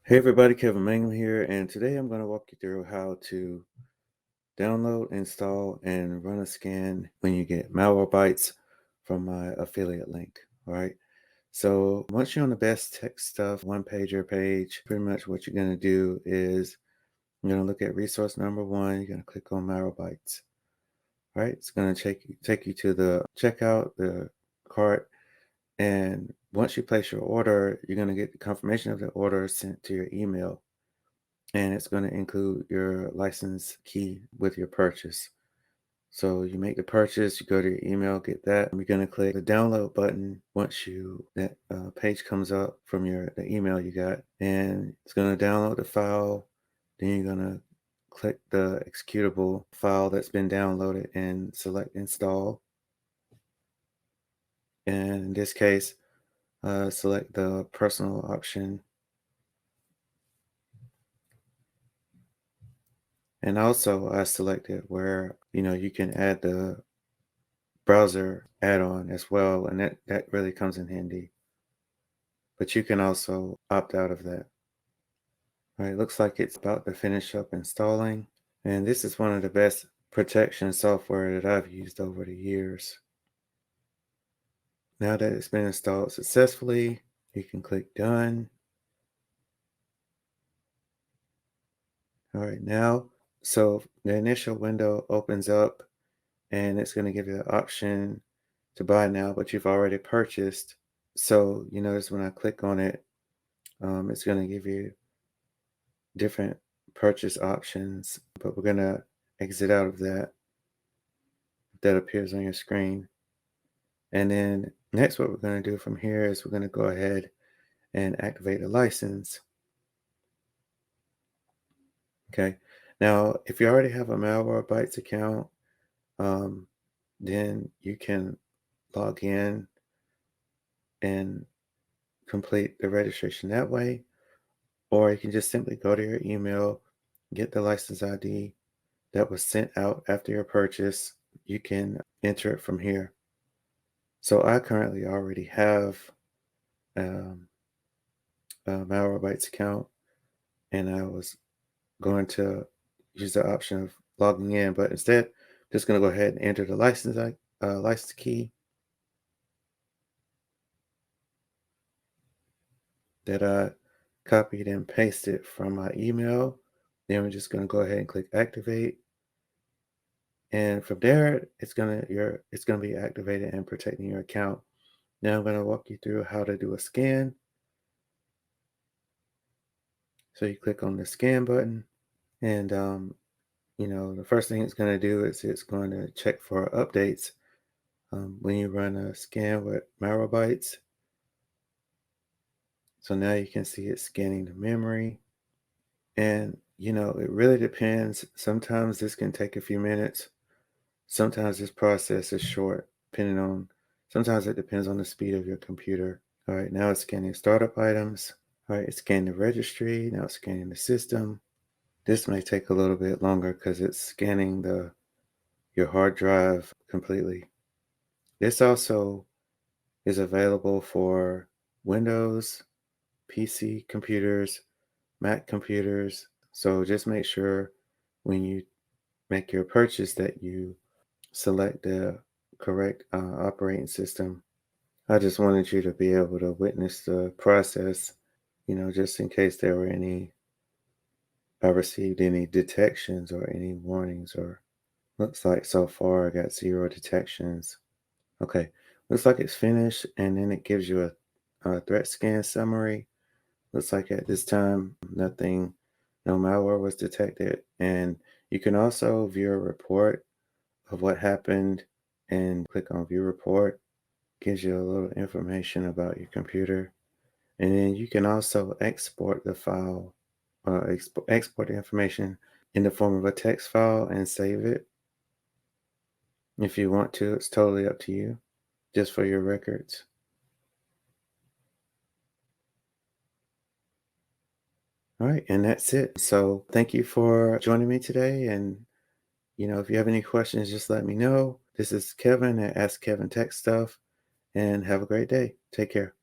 Hey everybody, Kevin Mangum here, and today I'm going to walk you through how to download, install, and run a scan when you get Malwarebytes from my affiliate link. All right. So once you're on the best tech stuff, one pager page, pretty much what you're going to do is you're going to look at resource number one. You're going to click on Malwarebytes. All right. It's going to take you to the checkout, the cart, and once you place your order, you're going to get the confirmation of the order sent to your email. And it's going to include your license key with your purchase. So you make the purchase, you go to your email, get that. You're going to click the download button once that page comes up from the email you got, and it's going to download the file. Then you're going to click the executable file that's been downloaded and select install. And in this case, select the personal option. And also I selected where, you can add the browser add-on as well, and that really comes in handy. But you can also opt out of that. All right, looks like it's about to finish up installing. And this is one of the best protection software that I've used over the years. Now that it's been installed successfully, you can click done. All right, now, so the initial window opens up and it's going to give you the option to buy now, but you've already purchased. So you notice when I click on it, it's going to give you different purchase options, but we're going to exit out of that. That appears on your screen. And then next, what we're going to do from here is we're going to go ahead and activate the license. Okay. Now, if you already have a Malwarebytes account, um, then you can log in and complete the registration that way. Or you can just simply go to your email, get the license ID that was sent out after your purchase. You can enter it from here. So I currently already have um, a Malwarebytes account, and I was going to use the option of logging in, but instead, just going to go ahead and enter the license key that I copied and pasted from my email. Then we're just going to go ahead and click activate, and from there, it's gonna be activated and protecting your account. Now I'm going to walk you through how to do a scan. So you click on the scan button, and the first thing it's going to do is it's going to check for updates when you run a scan with Malwarebytes. So now you can see it scanning the memory. And, it really depends. Sometimes this can take a few minutes. Sometimes this process is short, sometimes it depends on the speed of your computer. All right, now it's scanning startup items. All right, it's scanning the registry. Now it's scanning the system. This may take a little bit longer because it's scanning your hard drive completely. This also is available for Windows, PC computers, Mac computers. So just make sure when you make your purchase that you select the correct operating system. I just wanted you to be able to witness the process, just in case I received any detections or any warnings, or looks like so far I got 0 detections. Okay, looks like it's finished, and then it gives you a threat scan summary. Looks like at this time, no malware was detected. And you can also view a report of what happened and click on view report. Gives you a little information about your computer. And then you can also export the file, export the information in the form of a text file and save it. If you want to, it's totally up to you, just for your records. All right, and that's it. So thank you for joining me today. And, if you have any questions, just let me know. This is Kevin at Ask Kevin Tech Stuff, and have a great day. Take care.